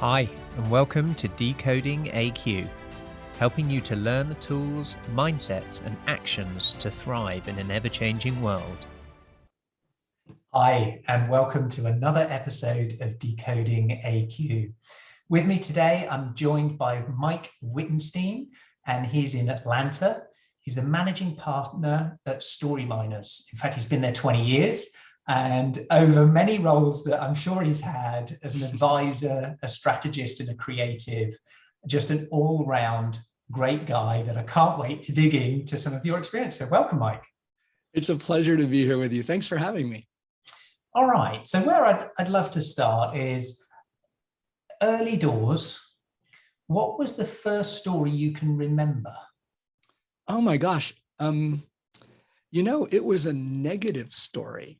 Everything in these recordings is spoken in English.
Hi, and welcome to Decoding AQ, helping you to learn the tools, mindsets, and actions to thrive in an ever-changing world. Hi, and welcome to another episode of Decoding AQ. With me today, I'm joined by Mike Wittenstein, and he's in Atlanta. He's the managing partner at Storyminers. In fact, he's been there 20 years. And over many roles that I'm sure he's had as an advisor, a strategist, and a creative, just an all-round great guy that I can't wait to dig into some of your experience. So welcome, Mike. It's a pleasure to be here with you. Thanks for having me. All right. So where I'd love to start is early doors. What was the first story you can remember? Oh my gosh. It was a negative story.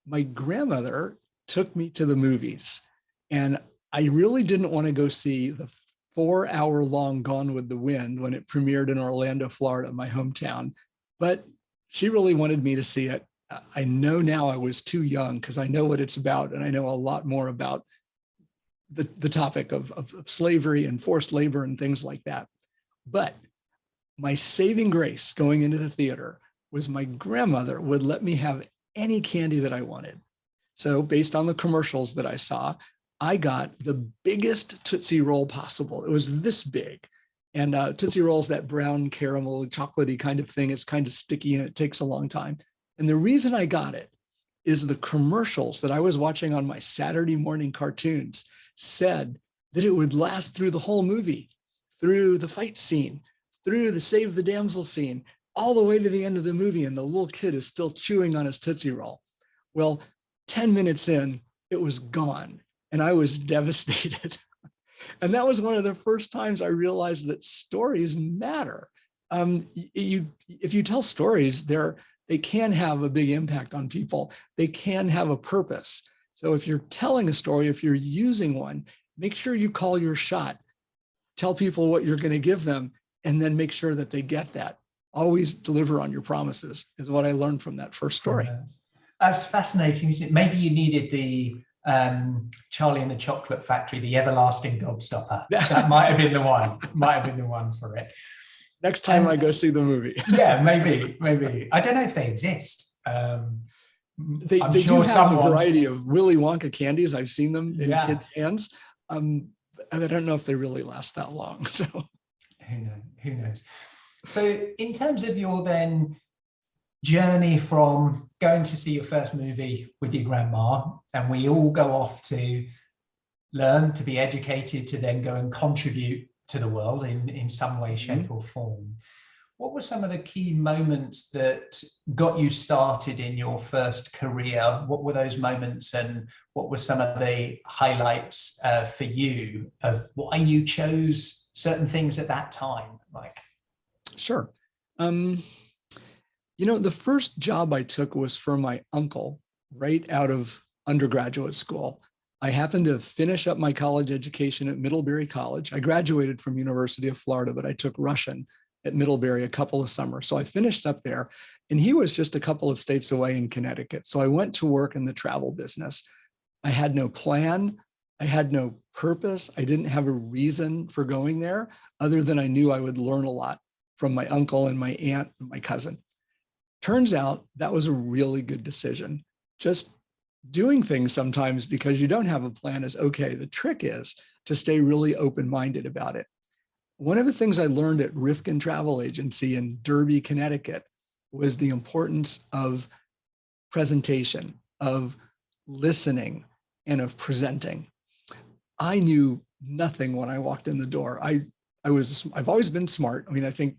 My grandmother took me to the movies, and I really didn't want to go see the 4-hour-long Gone with the Wind when it premiered in Orlando, Florida, my hometown. But she really wanted me to see it. I know now I was too young because I know what it's about, and I know a lot more about the topic of slavery and forced labor and things like that. But my saving grace going into the theater was my grandmother would let me have any candy that I wanted. So based on the commercials that I saw, I got the biggest Tootsie Roll possible. It was this big. And Tootsie Roll is that brown caramel, chocolatey kind of thing. It's kind of sticky and it takes a long time. And the reason I got it is the commercials that I was watching on my Saturday morning cartoons said that it would last through the whole movie, through the fight scene, through the save the damsel scene, all the way to the end of the movie, and the little kid is still chewing on his Tootsie Roll. Well, 10 minutes in, it was gone, and I was devastated. And that was one of the first times I realized that stories matter. If you tell stories, they can have a big impact on people. They can have a purpose. So if you're telling a story, if you're using one, make sure you call your shot. Tell people what you're going to give them, and then make sure that they get that. Always deliver on your promises is what I learned from that first story. That's fascinating, isn't it? Maybe you needed the Charlie and the Chocolate Factory, the everlasting gobstopper. That might have been the one. Might have been the one for it. Next time I go see the movie. Yeah, maybe. I don't know if they exist. They do have a variety of Willy Wonka candies. I've seen them in kids' hands. And I don't know if they really last that long. So who knows? So in terms of your then journey from going to see your first movie with your grandma, and we all go off to learn, to be educated, to then go and contribute to the world in some way, shape or form. What were some of the key moments that got you started in your first career? What were those moments, and what were some of the highlights for you of why you chose certain things at that time? Like, sure. The first job I took was for my uncle right out of undergraduate school. I happened to finish up my college education at Middlebury College. I graduated from University of Florida, but I took Russian at Middlebury a couple of summers. So I finished up there, and he was just a couple of states away in Connecticut. So I went to work in the travel business. I had no plan. I had no purpose. I didn't have a reason for going there other than I knew I would learn a lot from my uncle and my aunt and my cousin. Turns out that was a really good decision. Just doing things sometimes because you don't have a plan is okay. The trick is to stay really open-minded about it. One of the things I learned at Rifkin Travel Agency in Derby, Connecticut, was the importance of presentation, of listening, and of presenting. I knew nothing when I walked in the door. I've always been smart. I mean, I think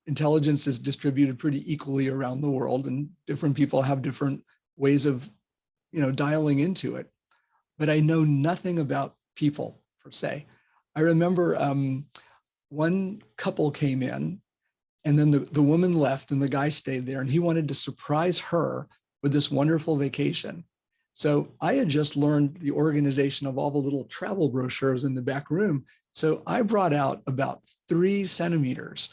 intelligence is distributed pretty equally around the world, and different people have different ways of, dialing into it. But I know nothing about people per se. I remember one couple came in, and then the woman left and the guy stayed there, and he wanted to surprise her with this wonderful vacation. So I had just learned the organization of all the little travel brochures in the back room. So I brought out about 3 centimeters,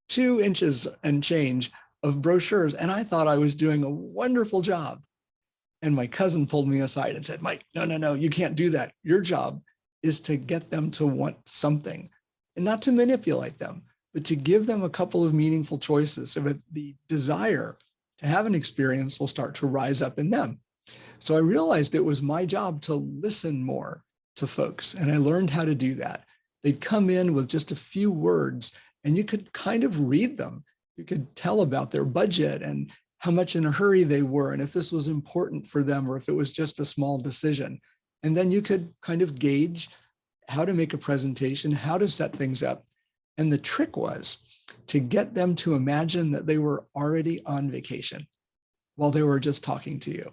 2 inches and change of brochures. And I thought I was doing a wonderful job. And my cousin pulled me aside and said, Mike, no, you can't do that. Your job is to get them to want something, and not to manipulate them, but to give them a couple of meaningful choices so that the desire to have an experience will start to rise up in them. So I realized it was my job to listen more to folks, and I learned how to do that. They'd come in with just a few words, and you could kind of read them. You could tell about their budget and how much in a hurry they were, and if this was important for them or if it was just a small decision. And then you could kind of gauge how to make a presentation, how to set things up. And the trick was to get them to imagine that they were already on vacation while they were just talking to you.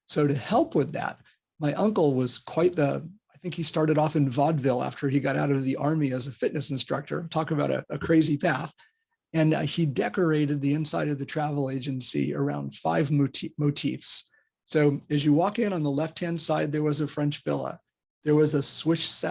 So to help with that, my uncle was I think he started off in vaudeville after he got out of the Army as a fitness instructor. Talk about a crazy path. And he decorated the inside of the travel agency around 5 motifs. So as you walk in, on the left-hand side, there was a French villa. There was a Swiss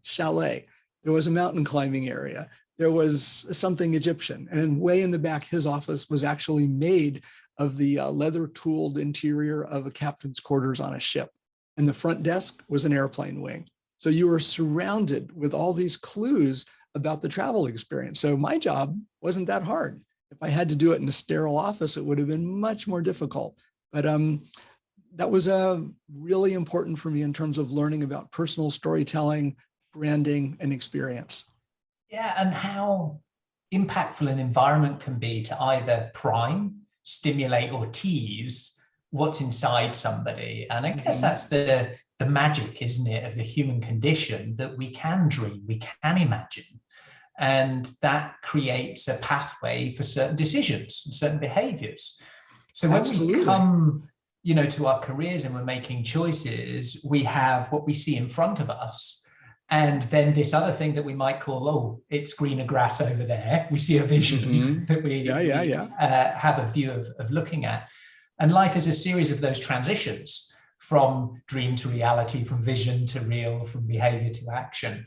chalet. There was a mountain climbing area. There was something Egyptian. And then way in the back, his office was actually made of the leather-tooled interior of a captain's quarters on a ship. And the front desk was an airplane wing. So you were surrounded with all these clues about the travel experience. So my job wasn't that hard. If I had to do it in a sterile office, it would have been much more difficult. But that was really important for me in terms of learning about personal storytelling, branding, and experience. Yeah, and how impactful an environment can be to either prime, stimulate, or tease what's inside somebody. And I guess that's the magic, isn't it, of the human condition, that we can dream, we can imagine. And that creates a pathway for certain decisions and certain behaviors. So when we come, to our careers and we're making choices, we have what we see in front of us. And then this other thing that we might call, it's greener grass over there. We see a vision that we have a view of looking at. And life is a series of those transitions from dream to reality, from vision to real, from behavior to action.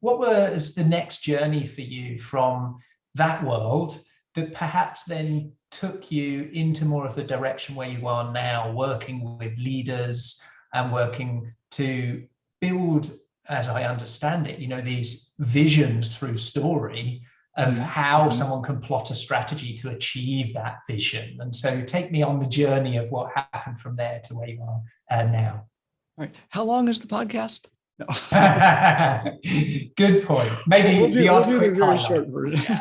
What was the next journey for you from that world that perhaps then took you into more of the direction where you are now, working with leaders and working to build, as I understand it, these visions through story of how someone can plot a strategy to achieve that vision? And so take me on the journey of what happened from there to where you are now. All right. How long is the podcast? No. Good point. Maybe we'll do the very highlight. short version.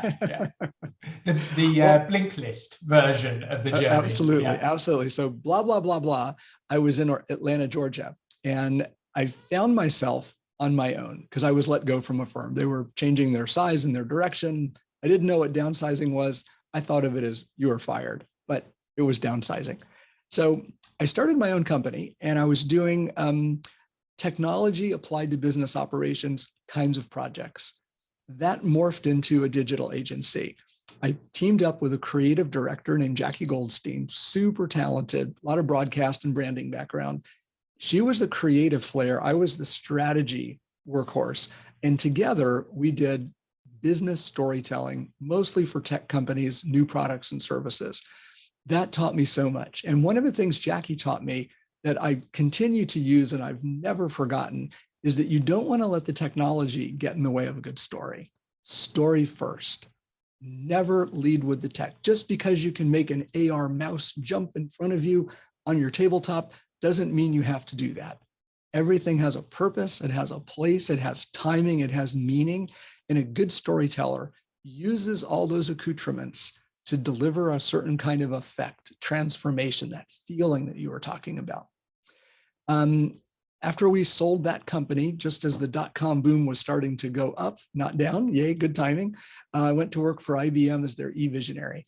The blink list version of the journey. Absolutely. So blah, blah, blah, blah. I was in Atlanta, Georgia, and I found myself on my own because I was let go from a firm. They were changing their size and their direction. I didn't know what downsizing was. I thought of it as you were fired, but it was downsizing. So I started my own company, and I was doing technology applied to business operations kinds of projects. That morphed into a digital agency. I teamed up with a creative director named Jackie Goldstein, super talented, a lot of broadcast and branding background. She was the creative flair. I was the strategy workhorse. And together we did business storytelling, mostly for tech companies, new products and services. That taught me so much. And one of the things Jackie taught me that I continue to use and I've never forgotten is that you don't want to let the technology get in the way of a good story. Story first. Never lead with the tech. Just because you can make an AR mouse jump in front of you on your tabletop doesn't mean you have to do that. Everything has a purpose, it has a place, it has timing, it has meaning, and a good storyteller uses all those accoutrements to deliver a certain kind of effect, transformation, that feeling that you were talking about. After we sold that company, just as the dot-com boom was starting to go up, not down, yay, good timing, I went to work for IBM as their e-visionary.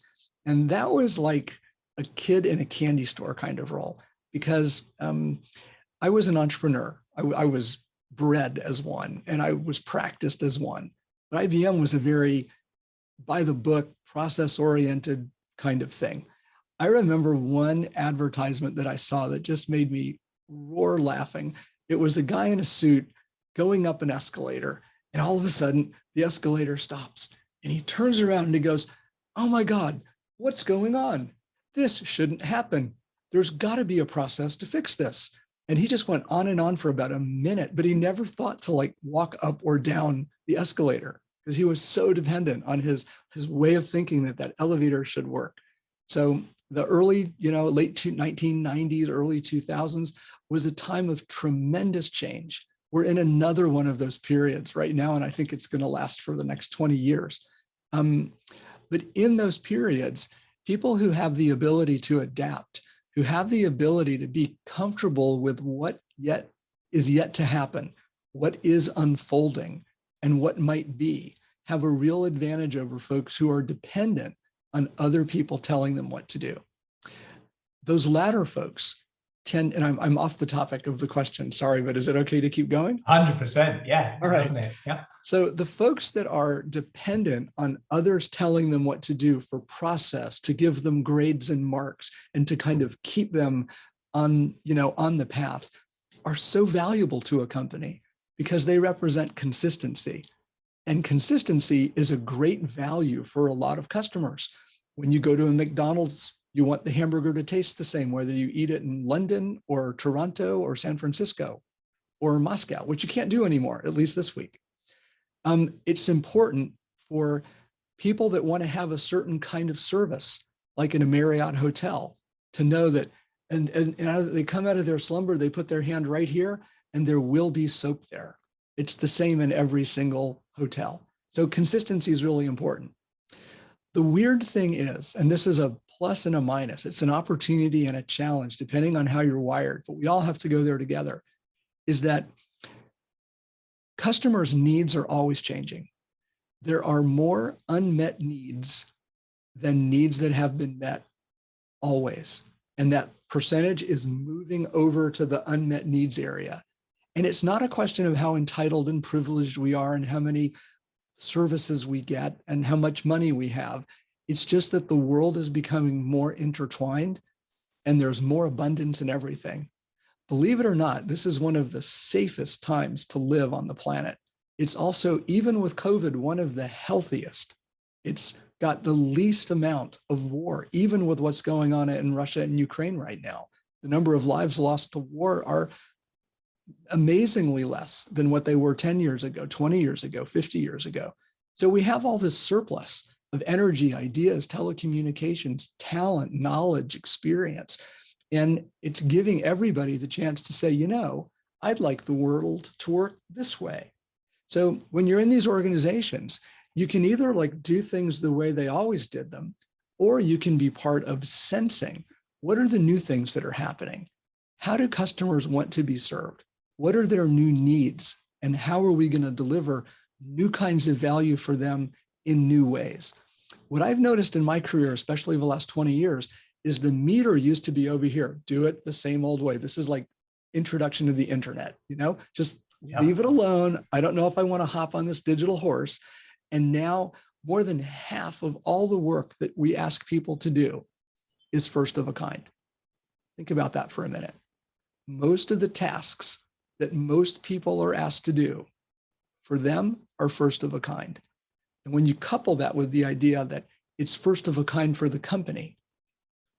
And that was like a kid in a candy store kind of role, because I was an entrepreneur. I was bred as one, and I was practiced as one. But IBM was a very by the book, process-oriented kind of thing. I remember one advertisement that I saw that just made me roar laughing. It was a guy in a suit going up an escalator, and all of a sudden the escalator stops, and he turns around and he goes, "Oh my God, what's going on? This shouldn't happen. There's got to be a process to fix this." And he just went on and on for about a minute, but he never thought to like walk up or down the escalator because he was so dependent on his way of thinking that elevator should work. So the early, late 1990s, early 2000s was a time of tremendous change. We're in another one of those periods right now, and I think it's going to last for the next 20 years. But in those periods, people who have the ability to adapt, who have the ability to be comfortable with what is yet to happen, what is unfolding, and what might be, have a real advantage over folks who are dependent on other people telling them what to do. Those latter folks tend, and I'm off the topic of the question, sorry, but is it okay to keep going? 100%, yeah. All right. Yeah. So the folks that are dependent on others telling them what to do for process, to give them grades and marks, and to kind of keep them on the path, are so valuable to a company because they represent consistency. And consistency is a great value for a lot of customers. When you go to a McDonald's, you want the hamburger to taste the same, whether you eat it in London or Toronto or San Francisco or Moscow, which you can't do anymore, at least this week. It's important for people that want to have a certain kind of service, like in a Marriott hotel, to know that, and they come out of their slumber, they put their hand right here, and there will be soap there. It's the same in every single hotel. So consistency is really important. The weird thing is, and this is a plus and a minus, it's an opportunity and a challenge, depending on how you're wired, but we all have to go there together, is that customers' needs are always changing. There are more unmet needs than needs that have been met, always. And that percentage is moving over to the unmet needs area. And it's not a question of how entitled and privileged we are and how many services we get and how much money we have. It's just that the world is becoming more intertwined and there's more abundance in everything. Believe it or not, this is one of the safest times to live on the planet. It's also, even with COVID, one of the healthiest. It's got the least amount of war, even with what's going on in Russia and Ukraine right now. The number of lives lost to war are amazingly less than what they were 10 years ago, 20 years ago, 50 years ago. So we have all this surplus of energy, ideas, telecommunications, talent, knowledge, experience. And it's giving everybody the chance to say, I'd like the world to work this way. So when you're in these organizations, you can either do things the way they always did them, or you can be part of sensing what are the new things that are happening. How do customers want to be served? What are their new needs? And how are we going to deliver new kinds of value for them in new ways? What I've noticed in my career, especially the last 20 years, is the meter used to be over here. Do it the same old way. This is like introduction to the internet, just leave it alone. I don't know if I want to hop on this digital horse. And now more than half of all the work that we ask people to do is first of a kind. Think about that for a minute. Most of the tasks that most people are asked to do for them are first of a kind. And when you couple that with the idea that it's first of a kind for the company,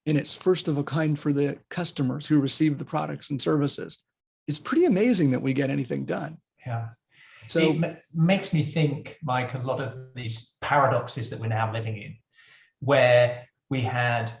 and it's first of a kind for the customers who receive the products and services, it's pretty amazing that we get anything done. Yeah. So it makes me think, Mike, a lot of these paradoxes that we're now living in, where we had,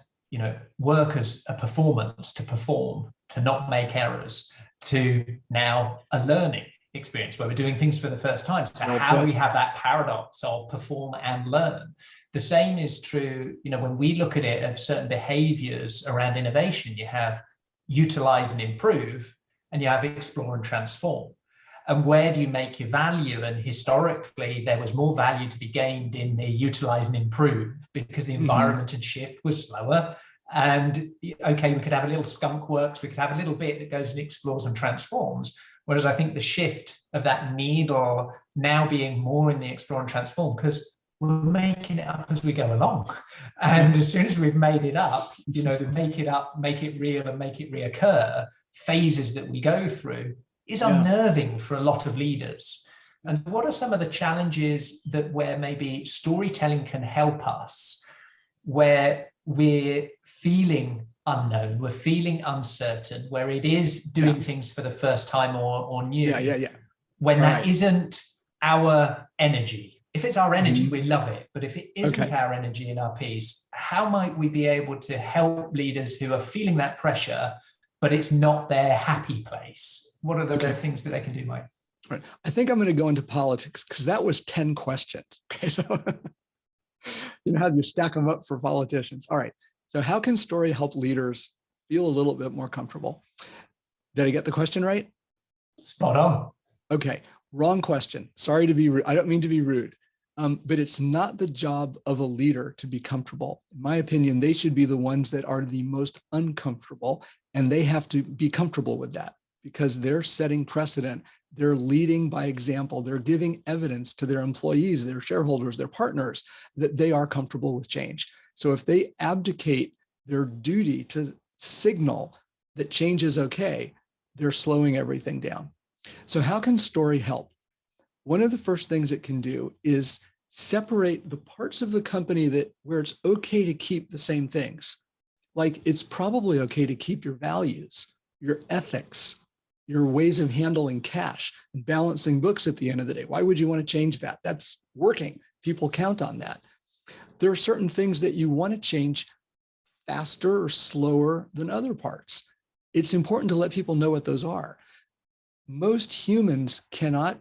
workers a performance to perform, to not make errors, to now a learning experience where we're doing things for the first time. So how do we have that paradox of perform and learn? The same is true, when we look at it of certain behaviors around innovation. You have utilize and improve, and you have explore and transform. And where do you make your value? And historically, there was more value to be gained in the utilize and improve because the environment and shift was slower. And okay, we could have a little skunk works, we could have a little bit that goes and explores and transforms. Whereas I think the shift of that needle now being more in the explore and transform, because we're making it up as we go along. And as soon as we've made it up, to make it up, make it real and make it reoccur, phases that we go through is unnerving for a lot of leaders. And what are some of the challenges that where maybe storytelling can help us, where we're feeling unknown, we're feeling uncertain, where it is doing things for the first time or new. When that isn't our energy. If it's our energy, we love it. But if it isn't our energy in our piece, how might we be able to help leaders who are feeling that pressure, but it's not their happy place? What are the things that they can do, Mike? Right. I think I'm going to go into politics because that was 10 questions. Okay, so you know how you stack them up for politicians. All right. So how can story help leaders feel a little bit more comfortable? Did I get the question right? Spot on. Okay, wrong question. Sorry to be rude. I don't mean to be rude, but it's not the job of a leader to be comfortable. In my opinion, they should be the ones that are the most uncomfortable, and they have to be comfortable with that because they're setting precedent. They're leading by example. They're giving evidence to their employees, their shareholders, their partners that they are comfortable with change. So if they abdicate their duty to signal that change is okay, they're slowing everything down. So how can story help? One of the first things it can do is separate the parts of the company where it's okay to keep the same things. Like it's probably okay to keep your values, your ethics, your ways of handling cash and balancing books at the end of the day. Why would you want to change that? That's working. People count on that. There are certain things that you want to change faster or slower than other parts. It's important to let people know what those are. Most humans cannot,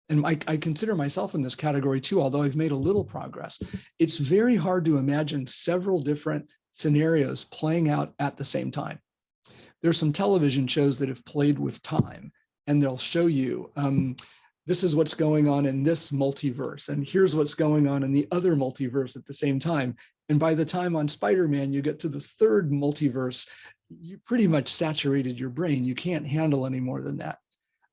and I consider myself in this category too, although I've made a little progress. It's very hard to imagine several different scenarios playing out at the same time. There's some television shows that have played with time, and they'll show you, this is what's going on in this multiverse, and here's what's going on in the other multiverse at the same time. And by the time on Spider-Man, you get to the third multiverse, you pretty much saturated your brain. You can't handle any more than that.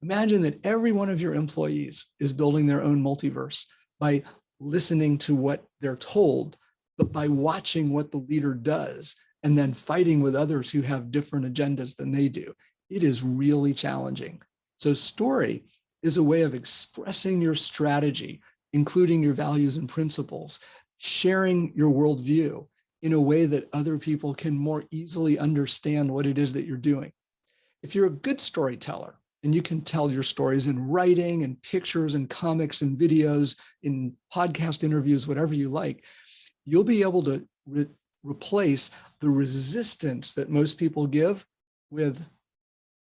Imagine that every one of your employees is building their own multiverse by listening to what they're told, but by watching what the leader does and then fighting with others who have different agendas than they do. It is really challenging. So story is a way of expressing your strategy, including your values and principles, sharing your worldview in a way that other people can more easily understand what it is that you're doing. If you're a good storyteller, and you can tell your stories in writing and pictures and comics and videos, in podcast interviews, whatever you like, you'll be able to replace the resistance that most people give with,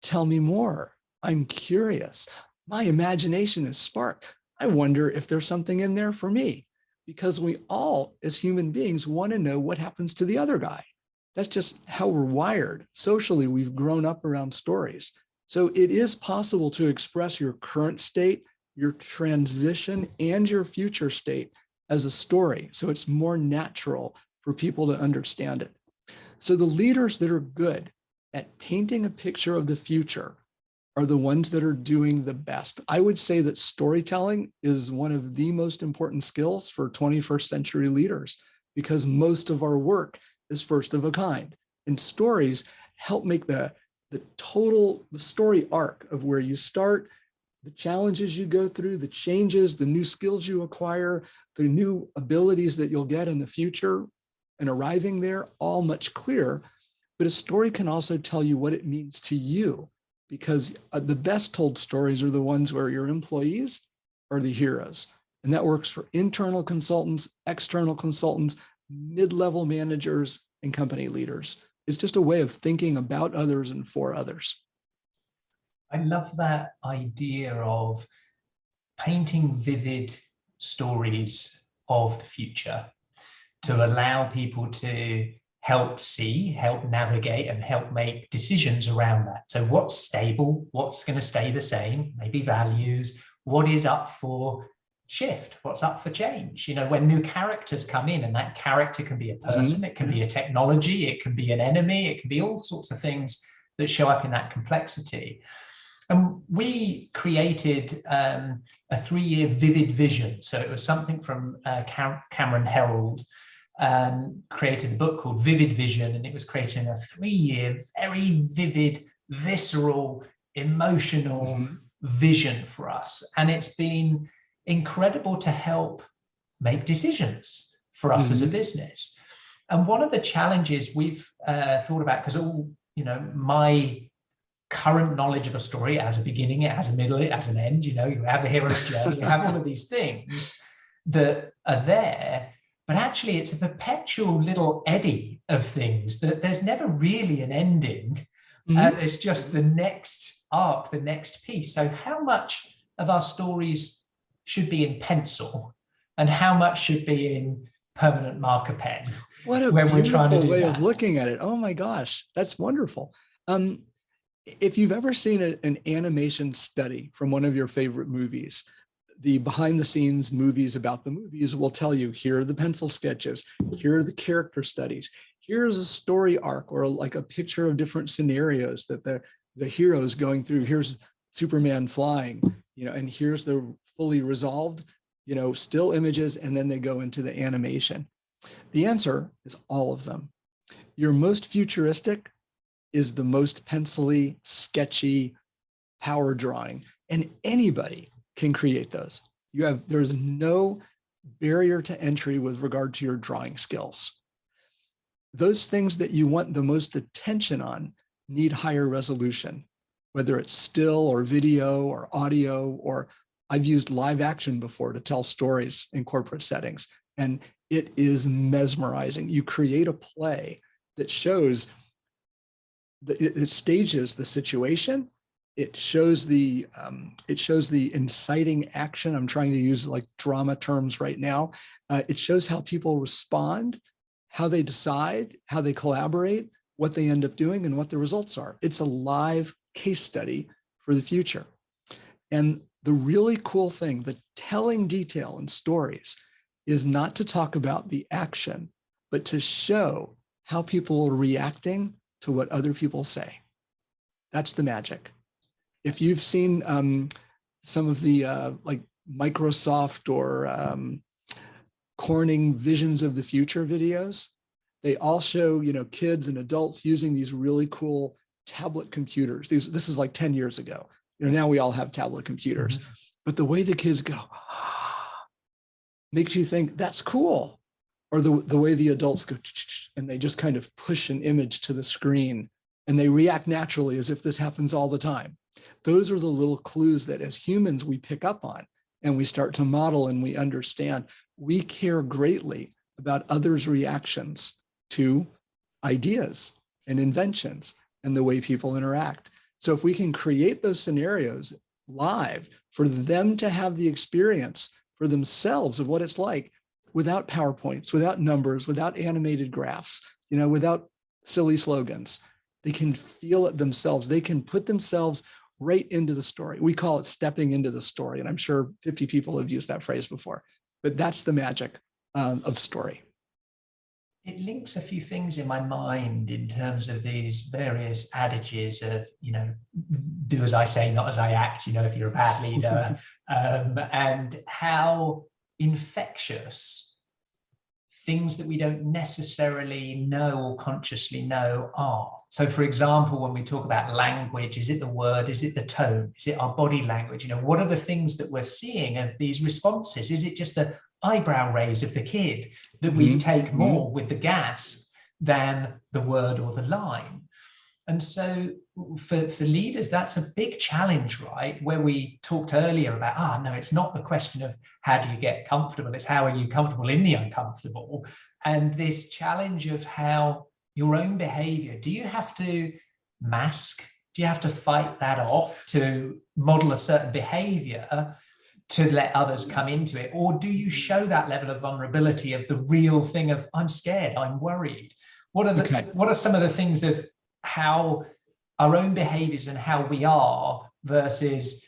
tell me more. I'm curious. My imagination is sparked. I wonder if there's something in there for me, because we all, as human beings, want to know what happens to the other guy. That's just how we're wired. Socially, we've grown up around stories. So it is possible to express your current state, your transition, and your future state as a story. So it's more natural for people to understand it. So the leaders that are good at painting a picture of the future are the ones that are doing the best. I would say that storytelling is one of the most important skills for 21st century leaders, because most of our work is first of a kind. And stories help make the story arc of where you start, the challenges you go through, the changes, the new skills you acquire, the new abilities that you'll get in the future and arriving there, all much clearer. But a story can also tell you what it means to you, because the best told stories are the ones where your employees are the heroes. And that works for internal consultants, external consultants, mid-level managers, and company leaders. It's just a way of thinking about others and for others. I love that idea of painting vivid stories of the future to allow people to help see, help navigate, and help make decisions around that. So what's stable, what's going to stay the same, maybe values, what is up for shift, what's up for change. You know, when new characters come in, and that character can be a person, it can be a technology, it can be an enemy, it can be all sorts of things that show up in that complexity. And we created a 3-year vivid vision. So it was something from Cameron Herold, created a book called Vivid Vision, and it was creating a 3-year, very vivid, visceral, emotional vision for us. And it's been incredible to help make decisions for us as a business. And one of the challenges we've thought about, because all, my current knowledge of a story, it has a beginning, it has a middle, it has an end, you have the hero's journey, you have all of these things that are there, but actually it's a perpetual little eddy of things that there's never really an ending. It's just the next arc, the next piece. So how much of our stories should be in pencil and how much should be in permanent marker pen? What a beautiful way of looking at it. Oh my gosh, that's wonderful. If you've ever seen an animation study from one of your favorite movies, the behind the scenes movies about the movies will tell you, here are the pencil sketches, here are the character studies, here's a story arc or like a picture of different scenarios that the hero's going through. Here's Superman flying, and here's the fully resolved, still images, and then they go into the animation. The answer is all of them. Your most futuristic is the most pencil-y, sketchy power drawing, and anybody can create those. There's no barrier to entry with regard to your drawing skills. Those things that you want the most attention on need higher resolution, whether it's still or video or audio, or I've used live action before to tell stories in corporate settings, and it is mesmerizing. You create a play that shows, it stages the situation. It shows the inciting action. I'm trying to use like drama terms right now. It shows how people respond, how they decide, how they collaborate, what they end up doing, and what the results are. It's a live case study for the future. And the really cool thing, the telling detail in stories, is not to talk about the action, but to show how people are reacting to what other people say. That's the magic. If you've seen some of the like Microsoft or Corning Visions of the Future videos, they all show kids and adults using these really cool tablet computers. This is like 10 years ago. Now we all have tablet computers, but the way the kids go makes you think that's cool. Or the way the adults go and they just kind of push an image to the screen and they react naturally as if this happens all the time. Those are the little clues that as humans we pick up on and we start to model, and we understand we care greatly about others' reactions to ideas and inventions and the way people interact. So if we can create those scenarios live for them to have the experience for themselves of what it's like, without PowerPoints, without numbers, without animated graphs, without silly slogans, they can feel it themselves. They can put themselves right into the story. We call it stepping into the story. And I'm sure 50 people have used that phrase before, but that's the magic of story. It links a few things in my mind in terms of these various adages of, do as I say, not as I act, if you're a bad leader, and how infectious things that we don't necessarily know or consciously know are. So for example, when we talk about language, is it the word, is it the tone, is it our body language? What are the things that we're seeing of these responses? Is it just the eyebrow raise of the kid that we take more with the gas than the word or the line? And so for leaders, that's a big challenge, right? Where we talked earlier about, no, it's not the question of how do you get comfortable, it's how are you comfortable in the uncomfortable? And this challenge of how your own behavior, do you have to mask? Do you have to fight that off to model a certain behavior to let others come into it? Or do you show that level of vulnerability of the real thing of, I'm scared, I'm worried? What are some of the things of how our own behaviors and how we are versus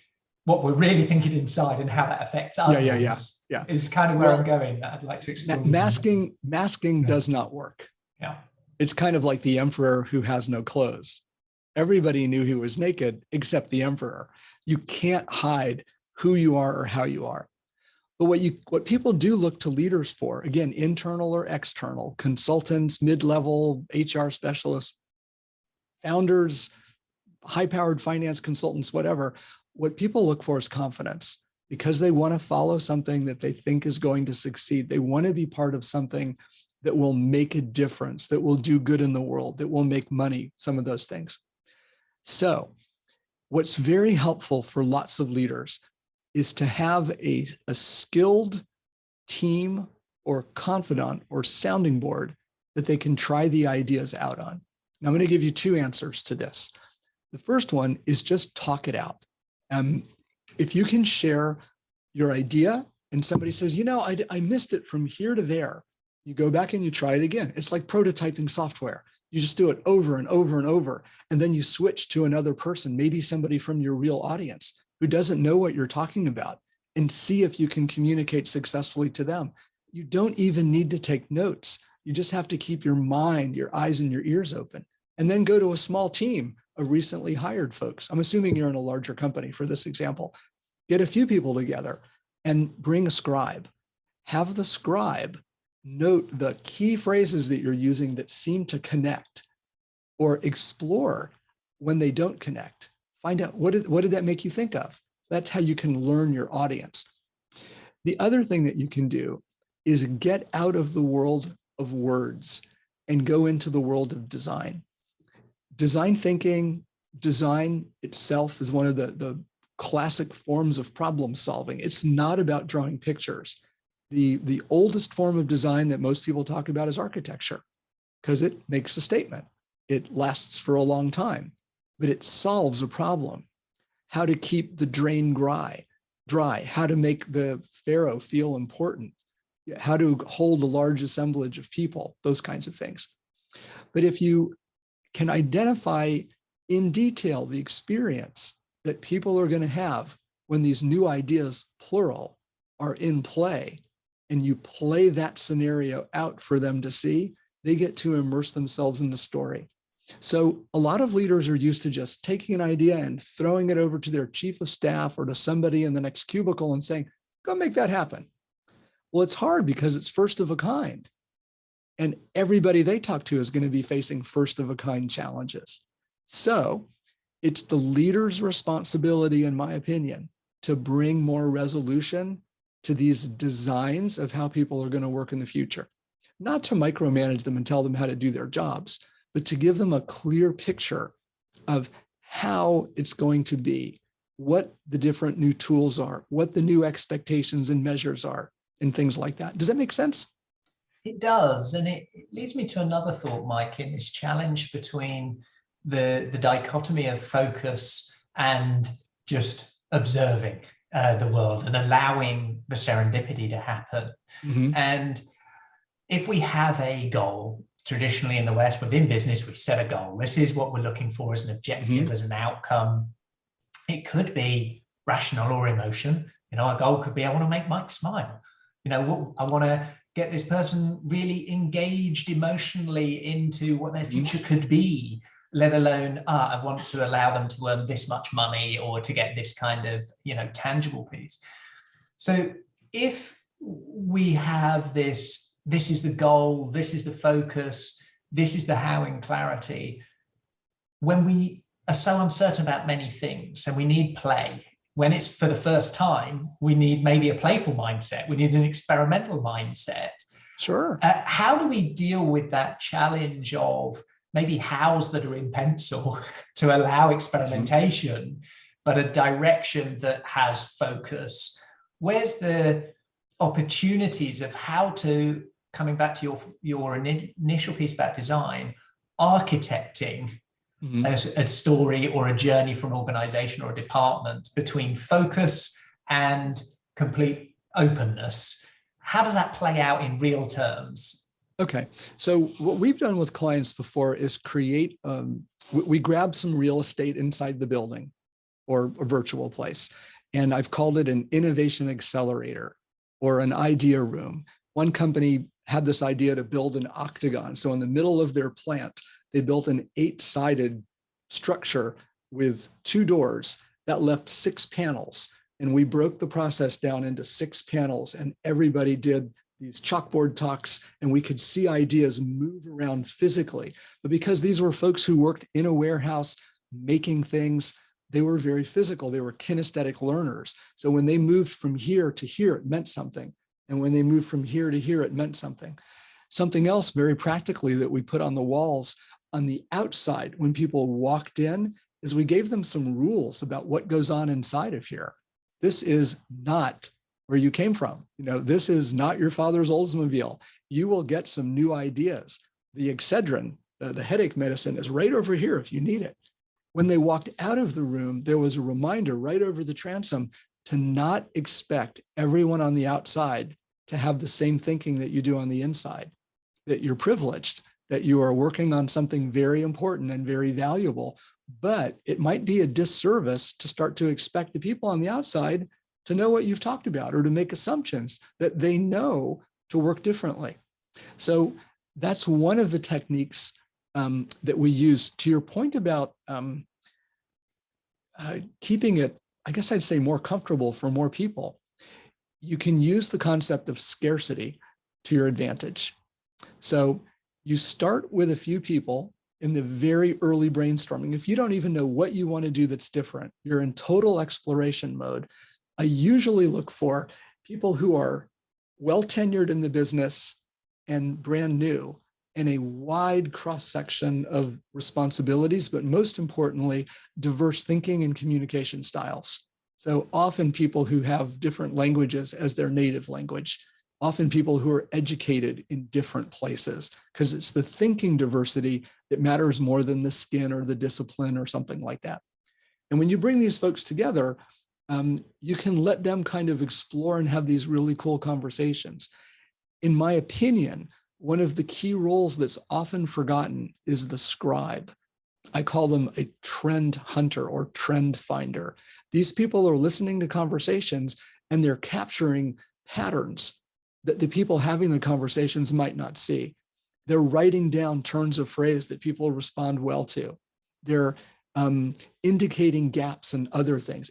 what we're really thinking inside and how that affects others? Yeah. Is kind of where I'm going. That I'd like to explore. Masking does not work. Yeah. It's kind of like the emperor who has no clothes. Everybody knew he was naked except the emperor. You can't hide who you are or how you are. But what people do look to leaders for, again, internal or external, consultants, mid-level HR specialists, founders, high-powered finance consultants, whatever, what people look for is confidence, because they want to follow something that they think is going to succeed. They want to be part of something that will make a difference, that will do good in the world, that will make money, some of those things. So what's very helpful for lots of leaders is to have a skilled team or confidant or sounding board that they can try the ideas out on. Now, I'm going to give you two answers to this. The first one is just talk it out. If you can share your idea and somebody says, you know, I missed it from here to there, you go back and you try it again. It's like prototyping software. You just do it over and over and over. And then you switch to another person, maybe somebody from your real audience who doesn't know what you're talking about, and see if you can communicate successfully to them. You don't even need to take notes. You just have to keep your mind, your eyes and your ears open, and then go to a small team of recently hired folks. I'm assuming you're in a larger company for this example. Get a few people together and bring a scribe. Have the scribe note the key phrases that you're using that seem to connect, or explore when they don't connect. Find out what did that make you think of? That's how you can learn your audience. The other thing that you can do is get out of the world of words and go into the world of design. Design thinking, design itself is one of the classic forms of problem solving. It's not about drawing pictures. The oldest form of design that most people talk about is architecture, because it makes a statement. It lasts for a long time, but it solves a problem. How to keep the drain dry, how to make the pharaoh feel important, how to hold a large assemblage of people, those kinds of things. But if you can identify in detail the experience that people are going to have when these new ideas, plural, are in play, and you play that scenario out for them to see, they get to immerse themselves in the story. So a lot of leaders are used to just taking an idea and throwing it over to their chief of staff or to somebody in the next cubicle and saying, go make that happen. Well, it's hard because it's first of a kind. And everybody they talk to is going to be facing first of a kind challenges. So it's the leader's responsibility, in my opinion, to bring more resolution to these designs of how people are going to work in the future. Not to micromanage them and tell them how to do their jobs, but to give them a clear picture of how it's going to be, what the different new tools are, what the new expectations and measures are, and things like that. Does that make sense? It does. And it leads me to another thought, Mike, in this challenge between the dichotomy of focus and just observing the world and allowing the serendipity to happen. Mm-hmm. And if we have a goal, traditionally in the West, within business, we set a goal. This is what we're looking for as an objective, mm-hmm. as an outcome. It could be rational or emotion. You know, a goal could be, I want to make Mike smile. You know, I want to get this person really engaged emotionally into what their future could be, let alone, I want to allow them to earn this much money or to get this kind of, you know, tangible piece. So if we have this is the goal, this is the focus, this is the how in clarity, when we are so uncertain about many things and we need play, when it's for the first time, we need maybe a playful mindset. We need an experimental mindset. Sure. How do we deal with that challenge of maybe hows that are in pencil to allow experimentation, but a direction that has focus? Where's the opportunities of how to, coming back to your initial piece about design, architecting a story or a journey for an organization or a department between focus and complete openness? How does that play out in real terms? Okay, so what we've done with clients before is create, we grab some real estate inside the building or a virtual place, and I've called it an innovation accelerator or an idea room. One company had this idea to build an octagon. So in the middle of their plant, they built an 8-sided structure with 2 doors that left 6 panels. And we broke the process down into 6 panels, and everybody did these chalkboard talks, and we could see ideas move around physically. But because these were folks who worked in a warehouse making things, they were very physical. They were kinesthetic learners. So when they moved from here to here, it meant something. And when they moved from here to here, it meant something. Something else very practically that we put on the walls on the outside when people walked in is we gave them some rules about what goes on inside of here. This is not where you came from. This is not your father's Oldsmobile. You will get some new ideas. The Excedrin, the headache medicine, is right over here if you need it. When they walked out of the room, there was a reminder right over the transom to not expect everyone on the outside to have the same thinking that you do on the inside, that you're privileged, that you are working on something very important and very valuable, but it might be a disservice to start to expect the people on the outside to know what you've talked about or to make assumptions that they know to work differently. So that's one of the techniques that we use. To your point about keeping it, I guess I'd say, more comfortable for more people, you can use the concept of scarcity to your advantage. So you start with a few people in the very early brainstorming. If you don't even know what you want to do that's different, you're in total exploration mode. I usually look for people who are well tenured in the business and brand new, in a wide cross-section of responsibilities, but most importantly, diverse thinking and communication styles. So often people who have different languages as their native language, often people who are educated in different places, because it's the thinking diversity that matters more than the skin or the discipline or something like that. And when you bring these folks together, you can let them kind of explore and have these really cool conversations. In my opinion, one of the key roles that's often forgotten is the scribe. I call them a trend hunter or trend finder. These people are listening to conversations and they're capturing patterns that the people having the conversations might not see. They're writing down turns of phrase that people respond well to. They're indicating gaps and other things.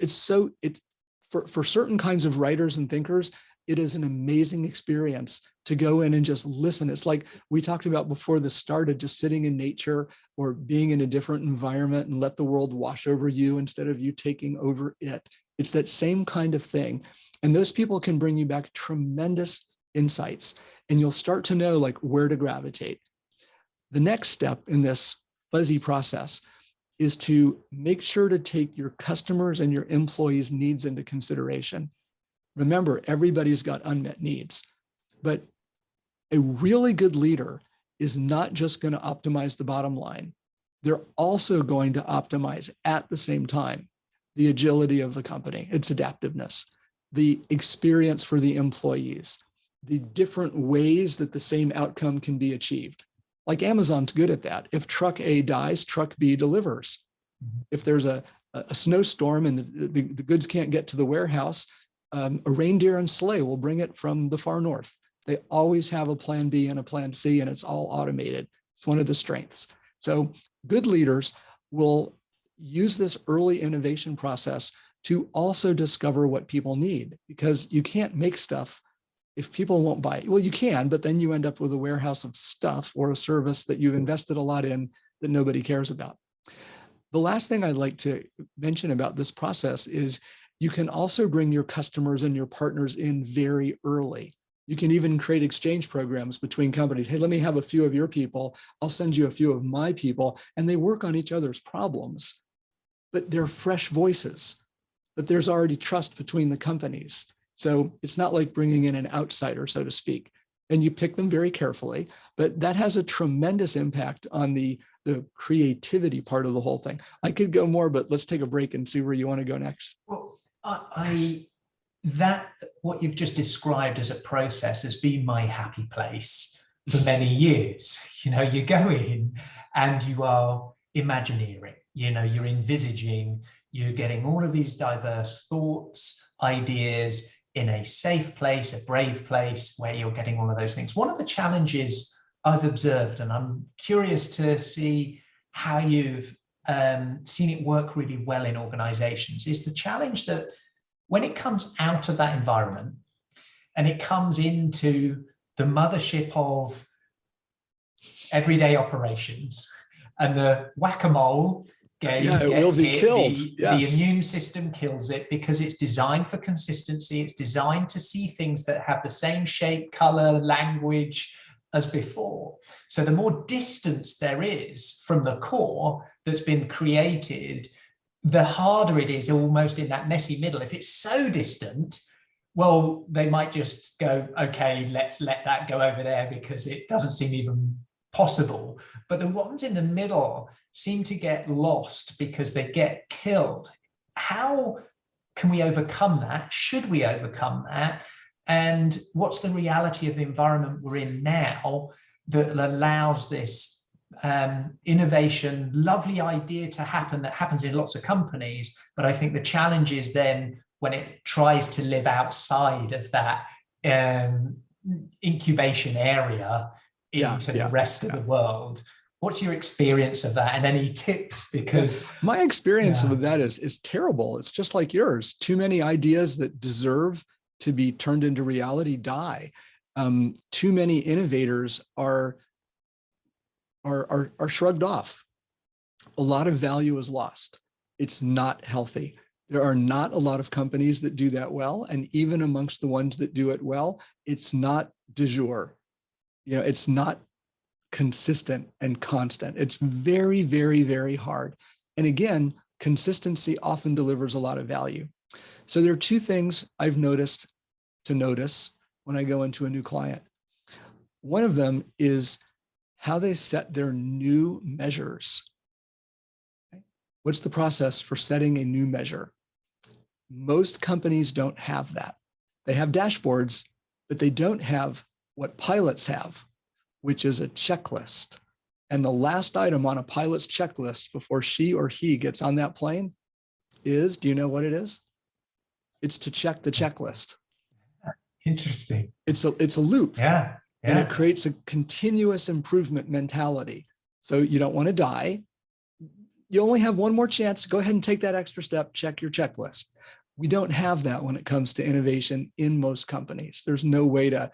For certain kinds of writers and thinkers, it is an amazing experience to go in and just listen. It's like we talked about before this started, just sitting in nature or being in a different environment and let the world wash over you instead of you taking over it. It's that same kind of thing. And those people can bring you back tremendous insights, and you'll start to know like where to gravitate. The next step in this fuzzy process is to make sure to take your customers and your employees' needs into consideration. Remember, everybody's got unmet needs, but a really good leader is not just going to optimize the bottom line. They're also going to optimize at the same time the agility of the company, its adaptiveness, the experience for the employees, the different ways that the same outcome can be achieved. Like Amazon's good at that. If truck A dies, truck B delivers. If there's a snowstorm and the goods can't get to the warehouse, a reindeer and sleigh will bring it from the far north. They always have a plan B and a plan C, and it's all automated. It's one of the strengths. So good leaders will use this early innovation process to also discover what people need, because you can't make stuff if people won't buy it. Well, you can, but then you end up with a warehouse of stuff or a service that you've invested a lot in that nobody cares about. The last thing I'd like to mention about this process is you can also bring your customers and your partners in very early. You can even create exchange programs between companies. Hey, let me have a few of your people. I'll send you a few of my people, and they work on each other's problems, but they're fresh voices, but there's already trust between the companies. So it's not like bringing in an outsider, so to speak, and you pick them very carefully, but that has a tremendous impact on the creativity part of the whole thing. I could go more, but let's take a break and see where you want to go next. Well, what you've just described as a process has been my happy place for many years. You go in and you are imagineering, you're envisaging, you're getting all of these diverse thoughts, ideas in a safe place, a brave place where you're getting all of those things. One of the challenges I've observed, and I'm curious to see how you've seen it work really well in organizations, is the challenge that when it comes out of that environment and it comes into the mothership of everyday operations and the whack-a-mole game it will be killed. The immune system kills it because it's designed for consistency. It's designed to see things that have the same shape, color, language, as before. So the more distance there is from the core that's been created, the harder it is almost in that messy middle. If it's so distant, well, they might just go, okay, let's let that go over there because it doesn't seem even possible. But the ones in the middle seem to get lost because they get killed. How can we overcome that? Should we overcome that? And what's the reality of the environment we're in now that allows this innovation, lovely idea to happen that happens in lots of companies? But I think the challenge is then when it tries to live outside of that incubation area into the rest of the world. What's your experience of that, and any tips? Because my experience with that is terrible. It's just like yours. Too many ideas that deserve to be turned into reality die. Too many innovators are shrugged off. A lot of value is lost. It's not healthy. There are not a lot of companies that do that well, and even amongst the ones that do it well, it's not du jour. You know, it's not consistent and constant. It's very, very, very hard. And again, consistency often delivers a lot of value. So there are two things I've noticed to notice when I go into a new client. One of them is how they set their new measures. What's the process for setting a new measure? Most companies don't have that. They have dashboards, but they don't have what pilots have, which is a checklist. And the last item on a pilot's checklist before she or he gets on that plane is, do you know what it is? It's to check the checklist. Interesting. It's a loop. Yeah. And it creates a continuous improvement mentality. So you don't want to die. You only have one more chance. Go ahead and take that extra step, check your checklist. We don't have that when it comes to innovation in most companies. There's no way to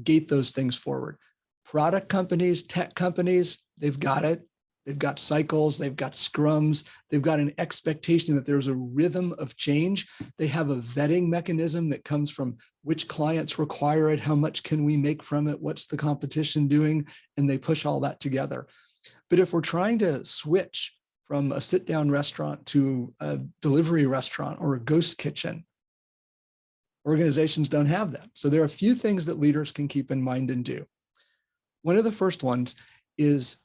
gate those things forward. Product companies, tech companies, they've got it. They've got cycles, they've got scrums, they've got an expectation that there's a rhythm of change. They have a vetting mechanism that comes from which clients require it, how much can we make from it, what's the competition doing, and they push all that together. But if we're trying to switch from a sit-down restaurant to a delivery restaurant or a ghost kitchen, organizations don't have that. So there are a few things that leaders can keep in mind and do. One of the first ones is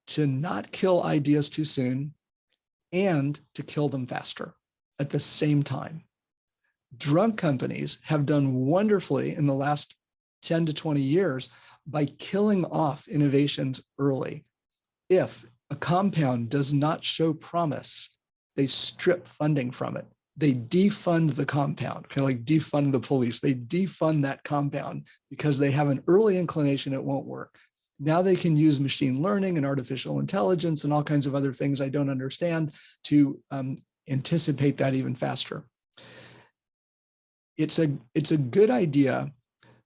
to not kill ideas too soon and to kill them faster at the same time. Drug companies have done wonderfully in the last 10 to 20 years by killing off innovations early. If a compound does not show promise, they strip funding from it. They defund the compound, kind of like defund the police. They defund that compound because they have an early inclination it won't work. Now they can use machine learning and artificial intelligence and all kinds of other things I don't understand to anticipate that even faster. It's a good idea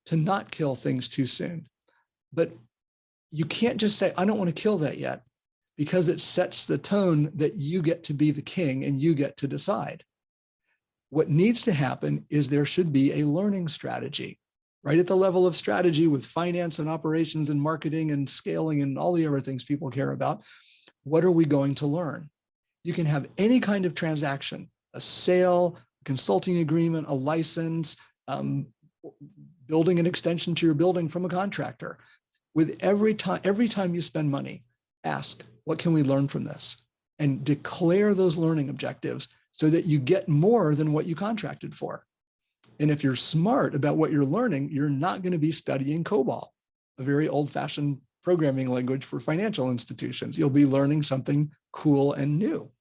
to not kill things too soon, but you can't just say, I don't want to kill that yet, because it sets the tone that you get to be the king and you get to decide. What needs to happen is there should be a learning strategy. Right at the level of strategy with finance and operations and marketing and scaling and all the other things people care about. What are we going to learn? You can have any kind of transaction, a sale, a consulting agreement, a license, building an extension to your building from a contractor. With every time you spend money, ask, what can we learn from this? And declare those learning objectives so that you get more than what you contracted for. And if you're smart about what you're learning, you're not going to be studying COBOL, a very old-fashioned programming language for financial institutions. You'll be learning something cool and new.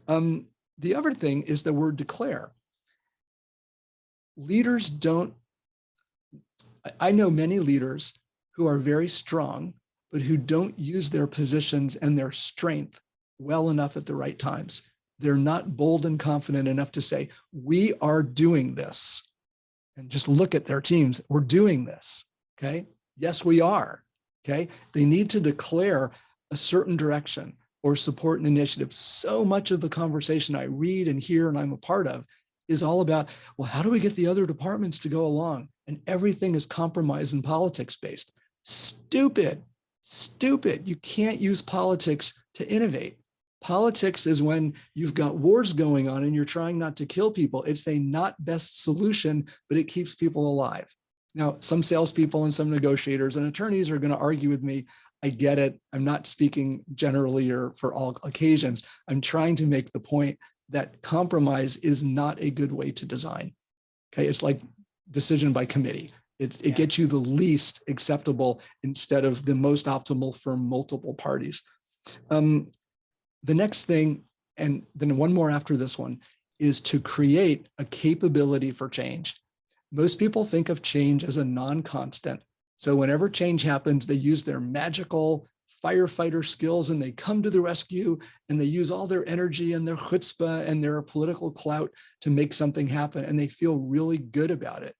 The other thing is the word declare. Leaders don't, I know many leaders who are very strong, but who don't use their positions and their strength well enough at the right times. They're not bold and confident enough to say, we are doing this. And just look at their teams. We're doing this, okay? Yes, we are, okay? They need to declare a certain direction or support an initiative. So much of the conversation I read and hear and I'm a part of is all about, well, how do we get the other departments to go along? And everything is compromise and politics based. Stupid. You can't use politics to innovate. Politics is when you've got wars going on and you're trying not to kill people. It's a not best solution, but it keeps people alive. Now, some salespeople and some negotiators and attorneys are going to argue with me. I get it. I'm not speaking generally or for all occasions. I'm trying to make the point that compromise is not a good way to design. Okay, it's like decision by committee. It gets you the least acceptable instead of the most optimal for multiple parties. The next thing, and then one more after this one, is to create a capability for change. Most people think of change as a non-constant. So whenever change happens, they use their magical firefighter skills and they come to the rescue and they use all their energy and their chutzpah and their political clout to make something happen. And they feel really good about it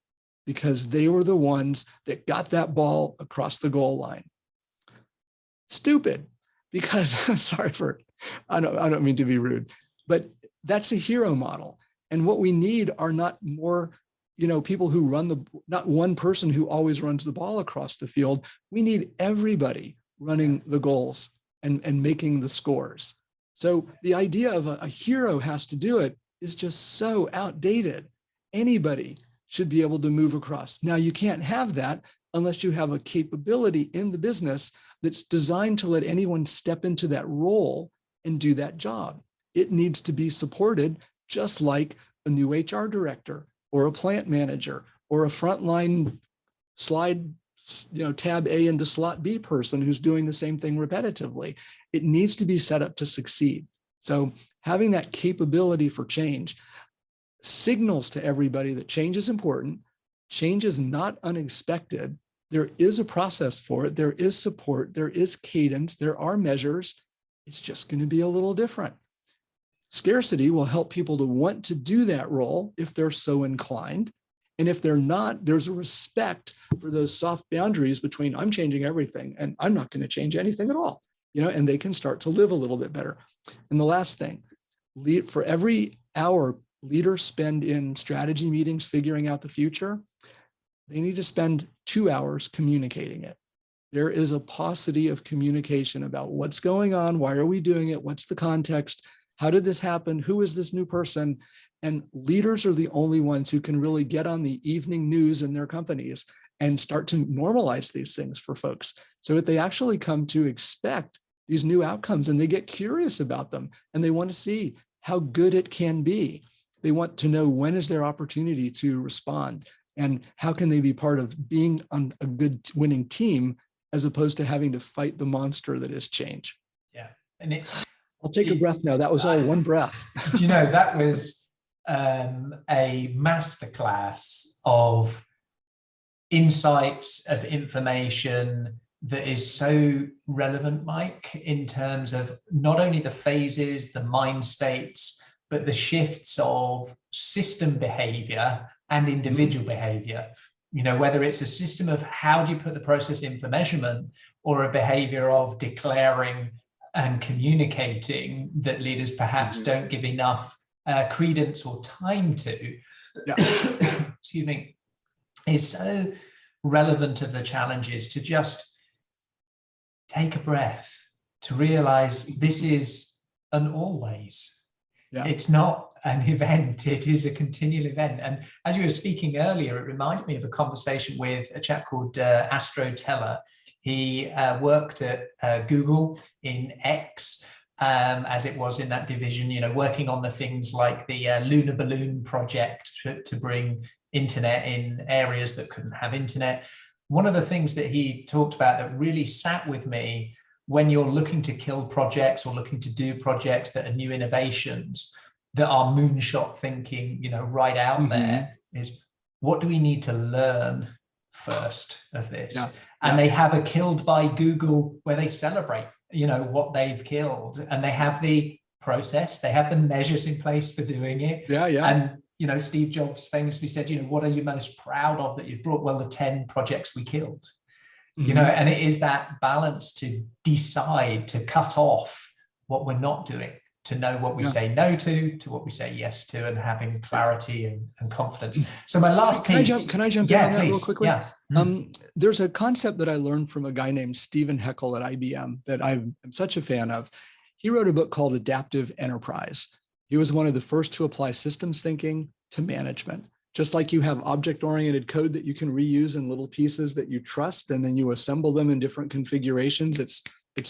because they were the ones that got that ball across the goal line. Stupid, because I'm sorry for, I don't mean to be rude, but that's a hero model. And what we need are not more, people who run not one person who always runs the ball across the field. We need everybody running the goals and making the scores. So the idea of a hero has to do it is just so outdated. Anybody should be able to move across. Now, you can't have that unless you have a capability in the business that's designed to let anyone step into that role and do that job. It needs to be supported just like a new HR director or a plant manager or a frontline slide, tab A into slot B person who's doing the same thing repetitively. It needs to be set up to succeed. So having that capability for change signals to everybody that change is important. Change is not unexpected. There is a process for it. There is support. There is cadence. There are measures. It's just going to be a little different. Scarcity will help people to want to do that role if they're so inclined. And if they're not, there's a respect for those soft boundaries between I'm changing everything and I'm not going to change anything at all, and they can start to live a little bit better. And the last thing, for every hour leaders spend in strategy meetings figuring out the future, they need to spend 2 hours communicating it. There is a paucity of communication about what's going on, why are we doing it, what's the context, how did this happen, who is this new person? And leaders are the only ones who can really get on the evening news in their companies and start to normalize these things for folks so that they actually come to expect these new outcomes and they get curious about them and they want to see how good it can be. They want to know when is their opportunity to respond and how can they be part of being on a good winning team as opposed to having to fight the monster that is change. Yeah. And I'll take a breath now. That was all one breath. That was a masterclass of insights, of information that is so relevant, Mike, in terms of not only the phases, the mind states, but the shifts of system behavior and individual behavior. Whether it's a system of how do you put the process in for measurement or a behavior of declaring and communicating that leaders perhaps don't give enough credence or time to, excuse me, is so relevant of the challenges to just take a breath, to realize this is an always. Yeah. It's not an event, it is a continual event. And as you were speaking earlier, it reminded me of a conversation with a chap called Astro Teller. He worked at Google in X, as it was in that division, working on the things like the lunar balloon project to bring internet in areas that couldn't have internet. One of the things that he talked about that really sat with me when you're looking to kill projects or looking to do projects that are new innovations, that are moonshot thinking, right out there, is what do we need to learn first of this? And they have a Killed by Google where they celebrate, what they've killed, and they have the process, they have the measures in place for doing it. And, Steve Jobs famously said, what are you most proud of that you've brought? Well, the 10 projects we killed. And it is that balance to decide to cut off what we're not doing to know what we say no to what we say yes to, and having clarity and confidence. So my last piece. Can I jump in on that real quickly? Yeah. There's a concept that I learned from a guy named Stephen Heckle at IBM that I'm such a fan of. He wrote a book called Adaptive Enterprise. He was one of the first to apply systems thinking to management. Just like you have object-oriented code that you can reuse in little pieces that you trust, and then you assemble them in different configurations, it's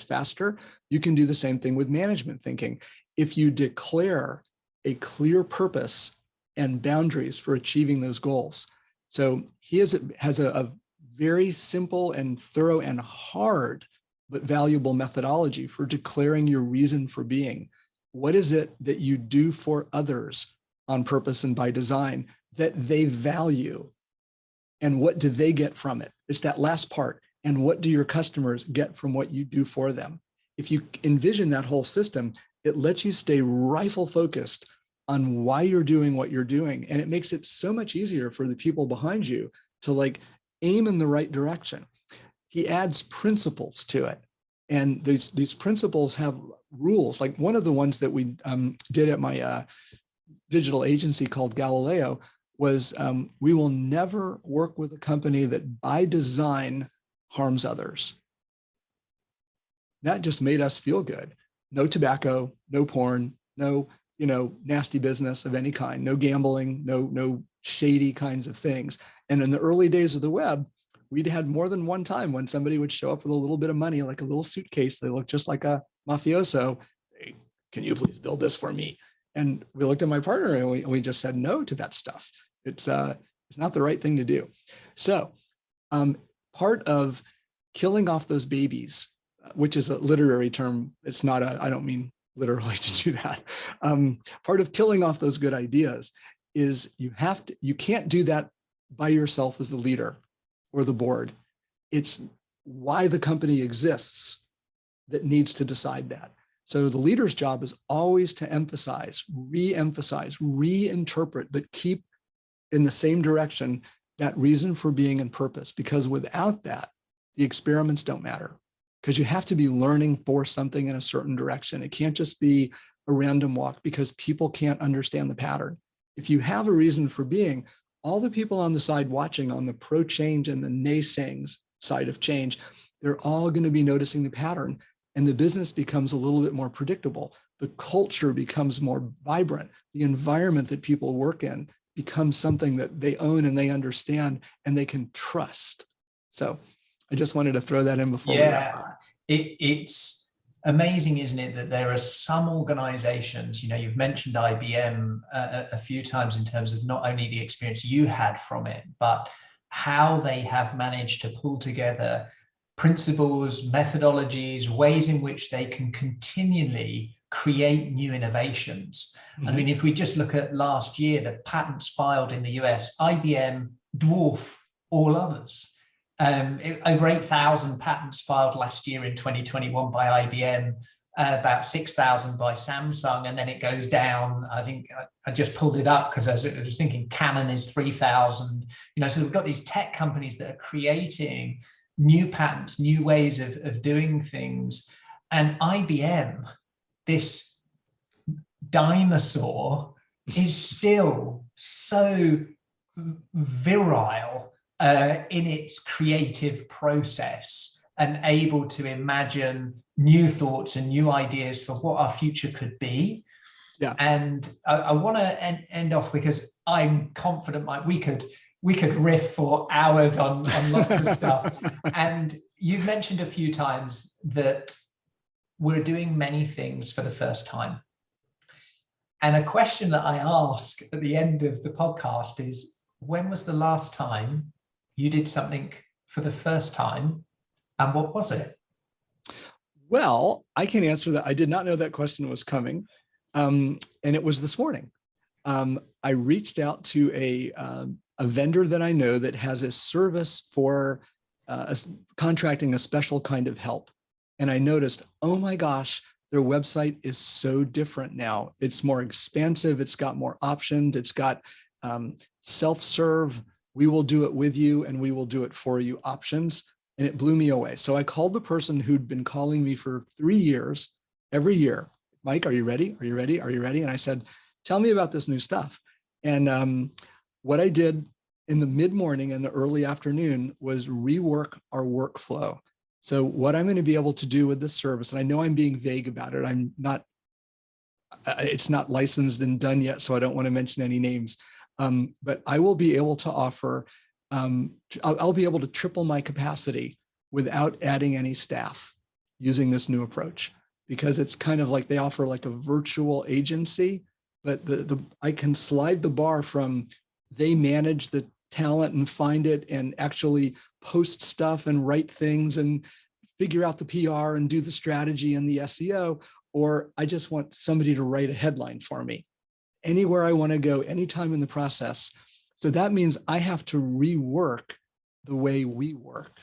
faster. You can do the same thing with management thinking. If you declare a clear purpose and boundaries for achieving those goals. So he has a very simple and thorough and hard, but valuable methodology for declaring your reason for being. What is it that you do for others on purpose and by design that they value? And what do they get from it? It's that last part. And what do your customers get from what you do for them? If you envision that whole system, it lets you stay rifle focused on why you're doing what you're doing. And it makes it so much easier for the people behind you to like aim in the right direction. He adds principles to it. And these principles have rules. Like one of the ones that we did at my digital agency called Galileo was we will never work with a company that by design harms others. That just made us feel good. No tobacco, no porn, no nasty business of any kind, no gambling, no shady kinds of things. And in the early days of the web, we'd had more than one time when somebody would show up with a little bit of money, like a little suitcase. They looked just like a mafioso. Hey, can you please build this for me? And we looked at my partner and we just said no to that stuff. It's not the right thing to do. So part of killing off those babies, which is a literary term, it's not I don't mean literally to do that. Part of killing off those good ideas is you can't do that by yourself as the leader or the board. It's why the company exists that needs to decide that. So the leader's job is always to emphasize, re-emphasize, reinterpret, but keep in the same direction that reason for being and purpose, because without that, the experiments don't matter, because you have to be learning for something in a certain direction. It can't just be a random walk because people can't understand the pattern. If you have a reason for being, all the people on the side watching on the pro-change and the naysaying side of change, they're all going to be noticing the pattern, and the business becomes a little bit more predictable. The culture becomes more vibrant. The environment that people work in becomes something that they own and they understand and they can trust. So I just wanted to throw that in before we wrap up. It's amazing, isn't it, that there are some organizations, you've mentioned IBM a few times in terms of not only the experience you had from it, but how they have managed to pull together principles, methodologies, ways in which they can continually create new innovations. Mm-hmm. I mean, if we just look at last year, the patents filed in the US, IBM dwarf all others. Over 8,000 patents filed last year in 2021 by IBM, about 6,000 by Samsung, and then it goes down. I think I just pulled it up because I was thinking Canon is 3,000. So we've got these tech companies that are creating new patents, new ways of doing things. And IBM, this dinosaur, is still so virile in its creative process and able to imagine new thoughts and new ideas for what our future could be. Yeah. And I want to end off because I'm confident we could riff for hours on lots of stuff. And you've mentioned a few times that we're doing many things for the first time. And a question that I ask at the end of the podcast is, when was the last time you did something for the first time, and what was it? Well, I can answer that. I did not know that question was coming, and it was this morning. I reached out to a vendor that I know that has a service for contracting a special kind of help, and I noticed, oh my gosh, their website is so different now. It's more expansive. It's got more options. It's got self-serve. We will do it with you and we will do it for you options. And it blew me away. So I called the person who'd been calling me for 3 years, every year, Mike, are you ready? Are you ready? Are you ready? And I said, tell me about this new stuff. And what I did in the mid-morning and the early afternoon was rework our workflow. So what I'm going to be able to do with this service, and I know I'm being vague about it, it's not licensed and done yet, so I don't want to mention any names, but I will be able to offer, I'll be able to triple my capacity without adding any staff using this new approach, because it's kind of like they offer like a virtual agency, but I can slide the bar from they manage the talent and find it and actually post stuff and write things and figure out the PR and do the strategy and the SEO, or I just want somebody to write a headline for me anywhere I want to go, anytime in the process. So that means I have to rework the way we work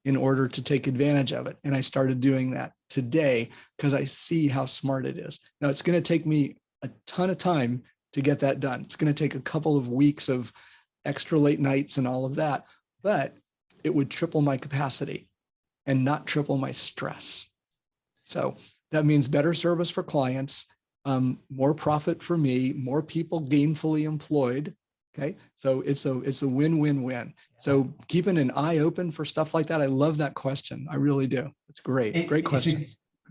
in order to take advantage of it. And I started doing that today because I see how smart it is. Now it's going to take me a ton of time to get that done. It's going to take a couple of weeks of extra late nights and all of that, but it would triple my capacity and not triple my stress. So that means better service for clients, more profit for me, more people gainfully employed. Okay, so it's a win-win-win. So keeping an eye open for stuff like that. I love that question. I really do. It's great. Great question.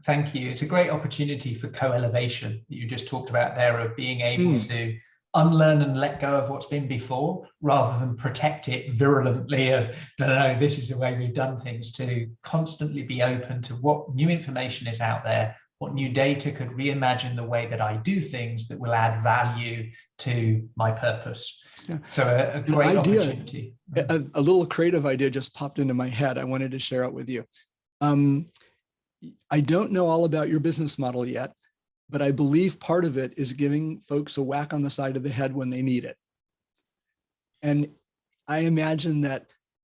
Thank you. It's a great opportunity for co-elevation that you just talked about there, of being able to unlearn and let go of what's been before, rather than protect it virulently of, no, this is the way we've done things, to constantly be open to what new information is out there, what new data could reimagine the way that I do things that will add value to my purpose. Yeah. So a great opportunity. A little creative idea just popped into my head. I wanted to share it with you. I don't know all about your business model yet, but I believe part of it is giving folks a whack on the side of the head when they need it. And I imagine that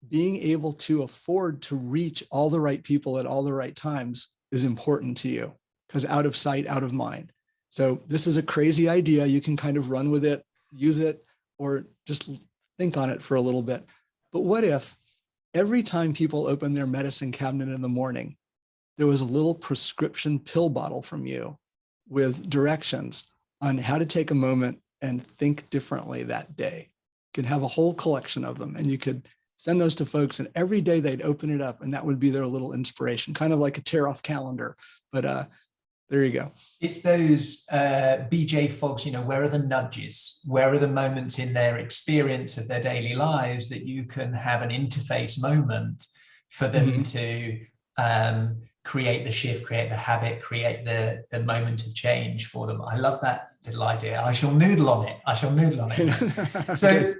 being able to afford to reach all the right people at all the right times is important to you, because out of sight, out of mind. So this is a crazy idea. You can kind of run with it, use it, or just think on it for a little bit. But what if every time people open their medicine cabinet in the morning, there was a little prescription pill bottle from you with directions on how to take a moment and think differently that day? You could have a whole collection of them, and you could send those to folks, and every day they'd open it up, and that would be their little inspiration, kind of like a tear-off calendar. But there you go. It's those BJ Fogg's, where are the nudges? Where are the moments in their experience of their daily lives that you can have an interface moment for them to create the shift, create the habit, create the moment of change for them? I love that little idea. I shall noodle on it. So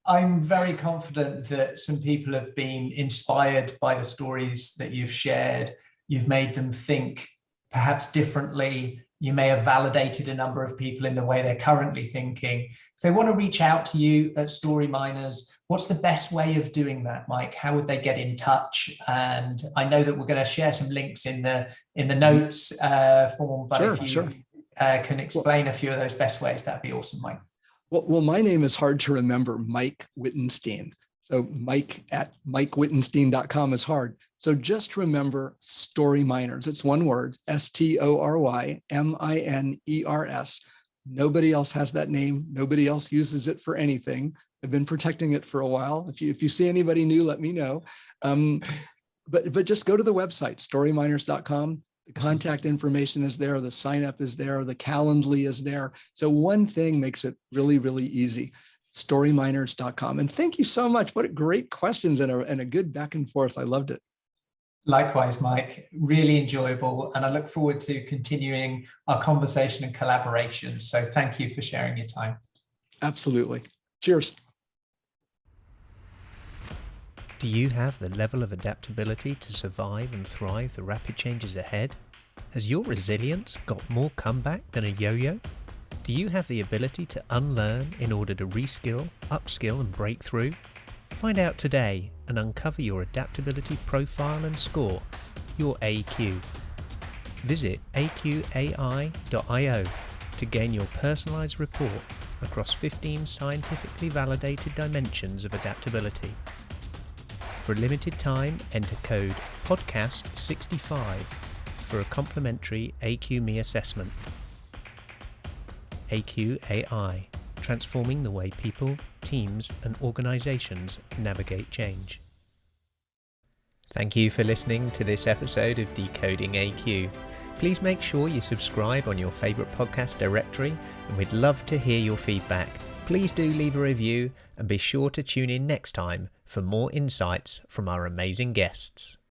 I'm very confident that some people have been inspired by the stories that you've shared. You've made them think perhaps differently. You may have validated a number of people in the way they're currently thinking. If they want to reach out to you at Storyminers, what's the best way of doing that, Mike? How would they get in touch? And I know that we're going to share some links in the notes form, but if you can explain a few of those best ways, that'd be awesome, Mike. Well, my name is hard to remember, Mike Wittenstein. So Mike at MikeWittenstein.com is hard. So just remember Storyminers. It's one word, STORYMINERS. Nobody else has that name. Nobody else uses it for anything. I've been protecting it for a while. If you see anybody new, let me know. But just go to the website, Storyminers.com. The contact information is there. The sign up is there. The Calendly is there. So one thing makes it really, really easy. Storyminers.com. And thank you so much. What great questions and a good back and forth. I loved it. Likewise, Mike, really enjoyable. And I look forward to continuing our conversation and collaboration. So thank you for sharing your time. Absolutely. Cheers. Do you have the level of adaptability to survive and thrive the rapid changes ahead? Has your resilience got more comeback than a yo-yo? Do you have the ability to unlearn in order to reskill, upskill and break through? Find out today and uncover your adaptability profile and score, your AQ. Visit AQai.io to gain your personalized report across 15 scientifically validated dimensions of adaptability. For a limited time, enter code PODCAST65 for a complimentary AQME assessment. AQai, transforming the way people, teams, and organizations navigate change. Thank you for listening to this episode of Decoding AQ. Please make sure you subscribe on your favourite podcast directory, and we'd love to hear your feedback. Please do leave a review and be sure to tune in next time for more insights from our amazing guests.